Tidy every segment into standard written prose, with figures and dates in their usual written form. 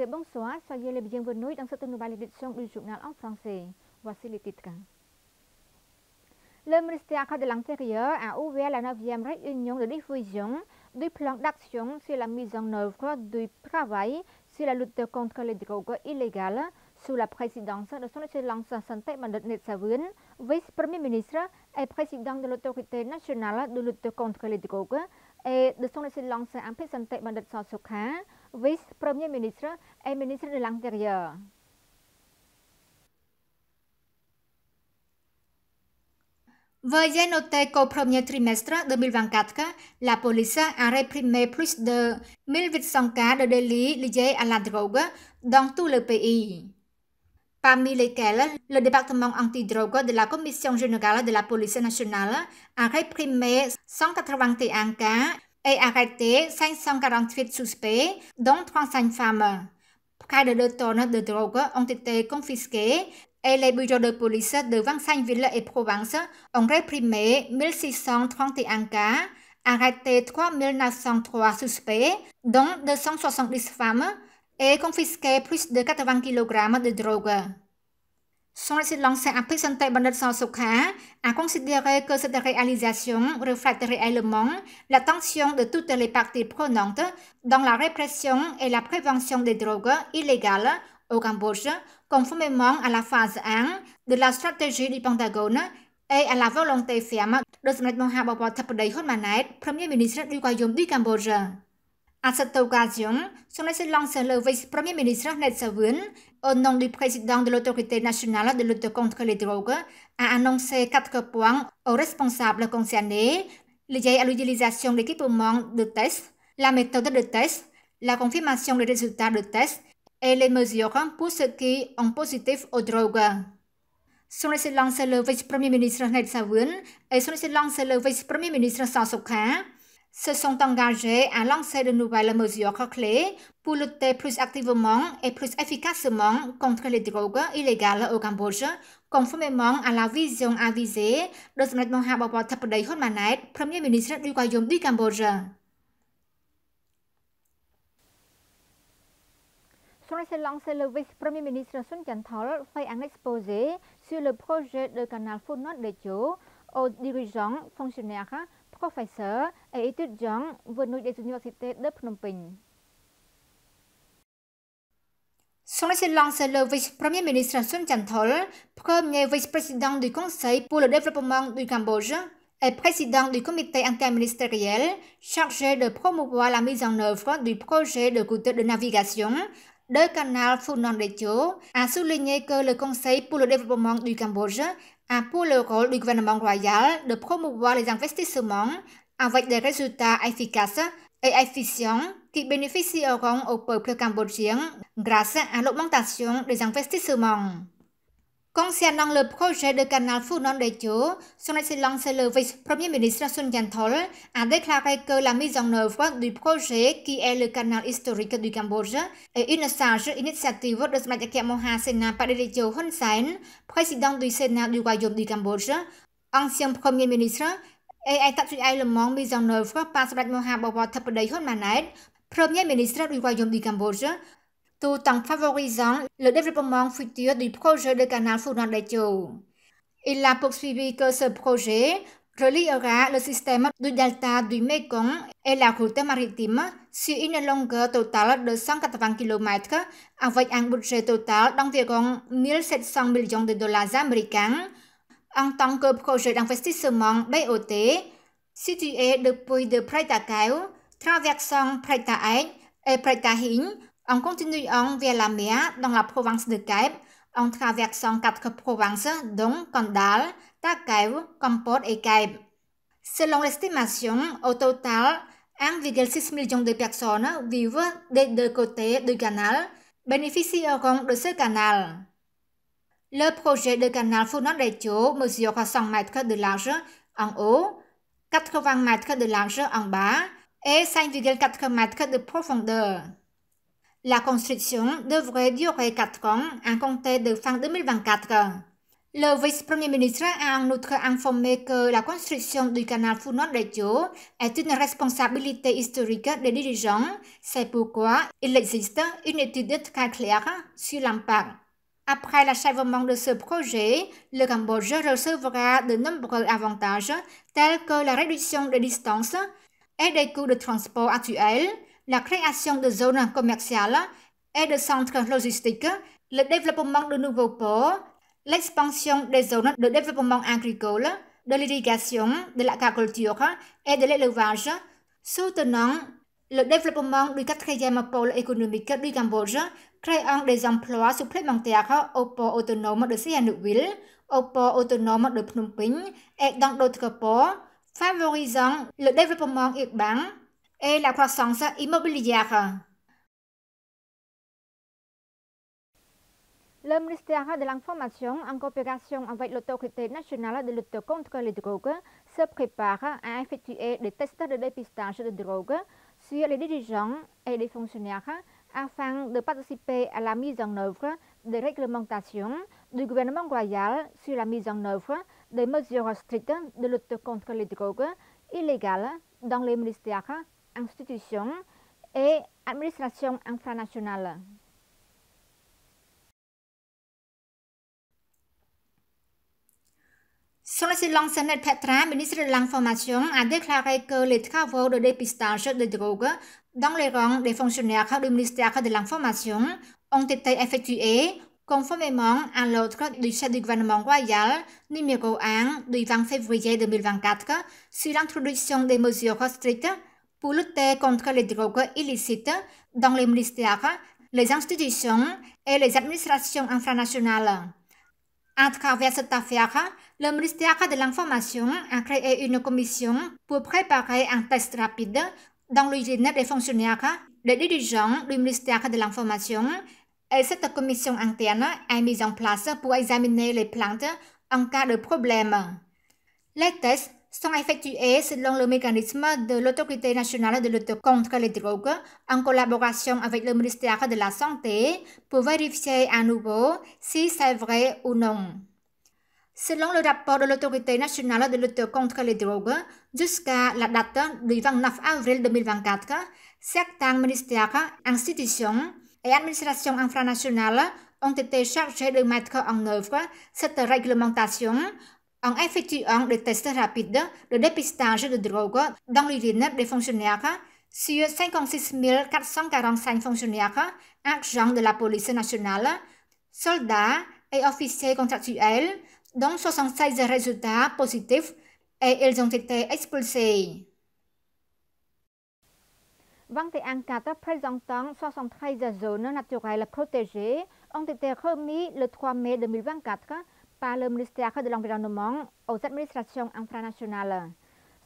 et bonsoir, soyez les bienvenus dans cette nouvelle édition du journal en français. Voici les titres. Le ministère de l'Intérieur a ouvert la 9e réunion de diffusion du plan d'action sur la mise en œuvre du travail sur la lutte contre les drogues illégales sous la présidence de son Excellence Santé Mandat Netsavun, vice-premier ministre et président de l'autorité nationale de lutte contre les drogues, et de son Excellence Ampé Santé Mandat Sosokha, vice-premier ministre et ministre de l'Intérieur. Veuillez noter qu'au premier trimestre 2024, la police a réprimé plus de 1800 cas de délits liés à la drogue dans tout le pays, parmi lesquels le département antidrogue de la Commission générale de la police nationale a réprimé 181 cas et arrêté 548 suspects, dont 35 femmes. Près de 2 tonnes de drogue ont été confisquées et les bureaux de police de 25 villes et provinces ont réprimé 1631 cas, arrêté 3903 suspects, dont 270 femmes, et confisqué plus de 80 kg de drogue. Son Excellence Ampé Santé Mandat Sosokha a considéré que cette réalisation reflète réellement l'attention de toutes les parties prenantes dans la répression et la prévention des drogues illégales au Cambodge, conformément à la phase 1 de la stratégie du Pentagone et à la volonté ferme de Son Mahathir Thappaday Hotmanet, Premier ministre du Royaume du Cambodge. À cette occasion, Son Excellence le vice-premier ministre Netsavun, au nom du président de l'autorité nationale de lutte contre les drogues, a annoncé 4 points aux responsables concernés liés à l'utilisation d'équipements de test, la méthode de test, la confirmation des résultats de test et les mesures pour ceux qui ont positif aux drogues. Son Excellence le vice-premier ministre Netsavun et Son Excellence le vice-premier ministre Sosokha se sont engagés à lancer de nouvelles mesures clés pour lutter plus activement et plus efficacement contre les drogues illégales au Cambodge, conformément à la vision avisée de Son Mahathir Thappaday Hotmanet, Premier ministre du Royaume du Cambodge. Son Excellence le vice-premier ministre Sun Chanthol fait un exposé sur le projet de canal Phú Nhuận Đại Chố aux dirigeants, fonctionnaires, professeurs et étudiants venus des universités de Phnom Penh. Son Excellence le vice-premier ministre Sun Chanthol, premier vice-président du Conseil pour le développement du Cambodge et président du comité interministériel chargé de promouvoir la mise en œuvre du projet de route de navigation de canal Phú Nhuận Đại Chố, a souligné que le Conseil pour le développement du Cambodge a pour le rôle du gouvernement royal de promouvoir les investissements avec des résultats efficaces et efficients qui bénéficieront au peuple cambodgien grâce à l'augmentation des investissements. Concernant le projet de canal Phú Nhuận Đại Chố, Son Excellence le vice-premier ministre Sun Chanthol a déclaré que la mise en œuvre du projet, qui est le canal historique du Cambodge, est une sage initiative de Son Maha Sena Padilidjo Hun Sen, président du Sénat du Royaume du Cambodge, ancien premier ministre, et est actuellement mise en œuvre par Son Mahathir Thappaday Hotmanet, premier ministre du Royaume du Cambodge, tout en favorisant le développement futur du projet de canal Phú Nhuận Đại Chố. Il a poursuivi que ce projet reliera le système du delta du Mekong et la route maritime sur une longueur totale de 180 km avec un budget total d'environ 1700 millions de dollars américains en tant que projet d'investissement BOT situé depuis de Praitakau, traversant Praitaek et Praitahing, en continuant vers la mer dans la province de Kep, en traversant 4 provinces dont Kondal, Takeo, Kampot et Kep. Selon l'estimation, au total, 1,6 million de personnes vivent des 2 côtés du canal, bénéficieront de ce canal. Le projet de canal Phú Nhuận Đại Chố mesure 100 mètres de large en haut, 80 mètres de large en bas et 5,4 mètres de profondeur. La construction devrait durer 4 ans à compter de fin 2024. Le vice-premier ministre a en outre informé que la construction du canal Funod-Regio est une responsabilité historique des dirigeants. C'est pourquoi il existe une étude très claire sur l'impact. Après l'achèvement de ce projet, le Cambodge recevra de nombreux avantages tels que la réduction des distances et des coûts de transport actuels, la création de zones commerciales et de centres logistiques, le développement de nouveaux ports, l'expansion des zones de développement agricole, de l'irrigation, de l'agriculture et de l'élevage, soutenant le développement du quatrième pôle économique du Cambodge, créant des emplois supplémentaires au port autonome de Sihanoukville, au port autonome de Phnom Penh et dans d'autres ports, favorisant le développement urbain et la croissance immobilière. Le ministère de l'Information, en coopération avec l'Autorité nationale de lutte contre les drogues, se prépare à effectuer des tests de dépistage de drogue sur les dirigeants et les fonctionnaires afin de participer à la mise en œuvre des réglementations du gouvernement royal sur la mise en œuvre des mesures strictes de lutte contre les drogues illégales dans les ministères, institutions et administrations infranationales. Son Excellence Ned Petra, ministre de l'Information, a déclaré que les travaux de dépistage de drogue dans les rangs des fonctionnaires du ministère de l'Information ont été effectués conformément à l'ordre du chef du gouvernement royal numéro 1 du 20 février 2024 sur l'introduction des mesures strictes pour lutter contre les drogues illicites dans les ministères, les institutions et les administrations infranationales. À travers cette affaire, le ministère de l'Information a créé une commission pour préparer un test rapide dans l'usine des fonctionnaires, des dirigeants du ministère de l'Information, et cette commission interne est mise en place pour examiner les plaintes en cas de problème. Les tests sont effectués selon le mécanisme de l'Autorité nationale de lutte contre les drogues en collaboration avec le ministère de la Santé pour vérifier à nouveau si c'est vrai ou non. Selon le rapport de l'Autorité nationale de lutte contre les drogues, jusqu'à la date du 29 avril 2024, certains ministères, institutions et administrations infranationales ont été chargés de mettre en œuvre cette réglementation en effectuant des tests rapides de dépistage de drogue dans l'usine des fonctionnaires sur 56 445 fonctionnaires, agents de la police nationale, soldats et officiers contractuels, dont 76 résultats positifs et ils ont été expulsés. 21 présentant 73 zones naturelles protégées ont été remis le 3 mai 2024 par le ministère de l'Environnement aux administrations infranationales.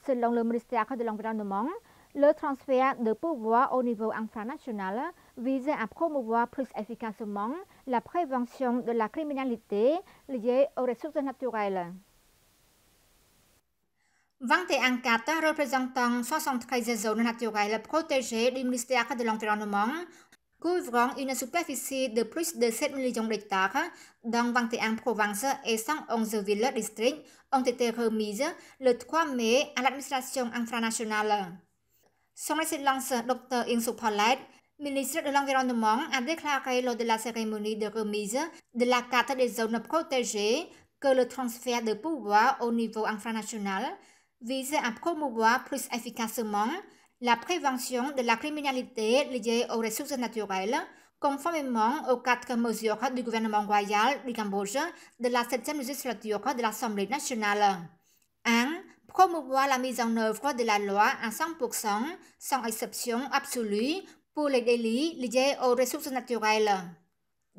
Selon le ministère de l'Environnement, le transfert de pouvoir au niveau infranational vise à promouvoir plus efficacement la prévention de la criminalité liée aux ressources naturelles. 21 cartes représentant 73 zones naturelles protégées du ministère de l'Environnement, couvrant une superficie de plus de 7 millions d'hectares dans 21 provinces et 111 villes-districts, ont été remises le 3 mai à l'administration infranationale. Son Excellence Dr. Yên Suk Phalet, ministre de l'Environnement, a déclaré lors de la cérémonie de remise de la carte des zones protégées que le transfert de pouvoir au niveau infranational vise à promouvoir plus efficacement la prévention de la criminalité liée aux ressources naturelles, conformément aux 4 mesures du gouvernement royal du Cambodge de la 7e législature de l'Assemblée nationale. 1. Promouvoir la mise en œuvre de la loi à 100%, sans exception absolue, pour les délits liés aux ressources naturelles.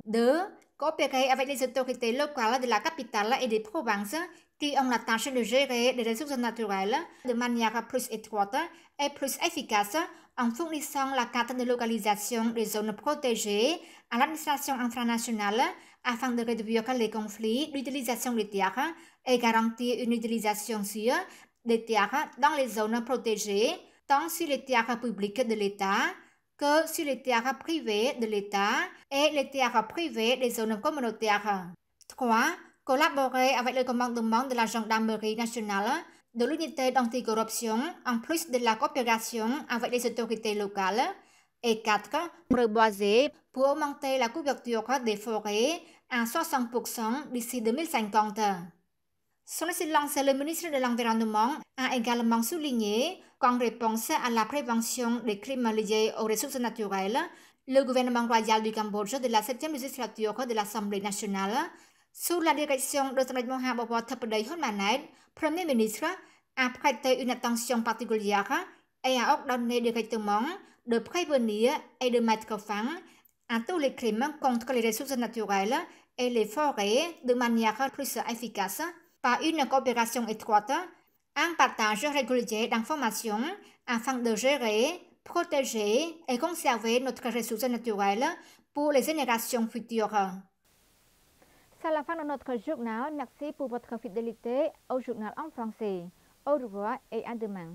2. Coopérer avec les autorités locales de la capitale et des provinces qui ont la tâche de gérer les ressources naturelles de manière plus étroite et plus efficace en fournissant la carte de localisation des zones protégées à l'administration infranationale afin de réduire les conflits d'utilisation des terres et garantir une utilisation sûre des terres dans les zones protégées, tant sur les terres publiques de l'État que sur les terres privées de l'État et les terres privées des zones communautaires. 3. collaborer avec le commandement de la gendarmerie nationale, de l'unité d'anticorruption, en plus de la coopération avec les autorités locales. Et 4. Reboiser pour augmenter la couverture des forêts à 60% d'ici 2050. Son Excellence le ministre de l'Environnement a également souligné qu'en réponse à la prévention des crimes liés aux ressources naturelles, le gouvernement royal du Cambodge de la 7e législature de l'Assemblée nationale, sous la direction de Sri Mahabubor Thappadei Honmanet, Premier ministre, a prêté une attention particulière et a ordonné directement de prévenir et de mettre fin à tous les crimes contre les ressources naturelles et les forêts de manière plus efficace par une coopération étroite, un partage régulier d'informations afin de gérer, protéger et conserver notre ressource naturelle pour les générations futures. C'est la fin de notre journal. Merci pour votre fidélité au journal en français. Au revoir et à demain.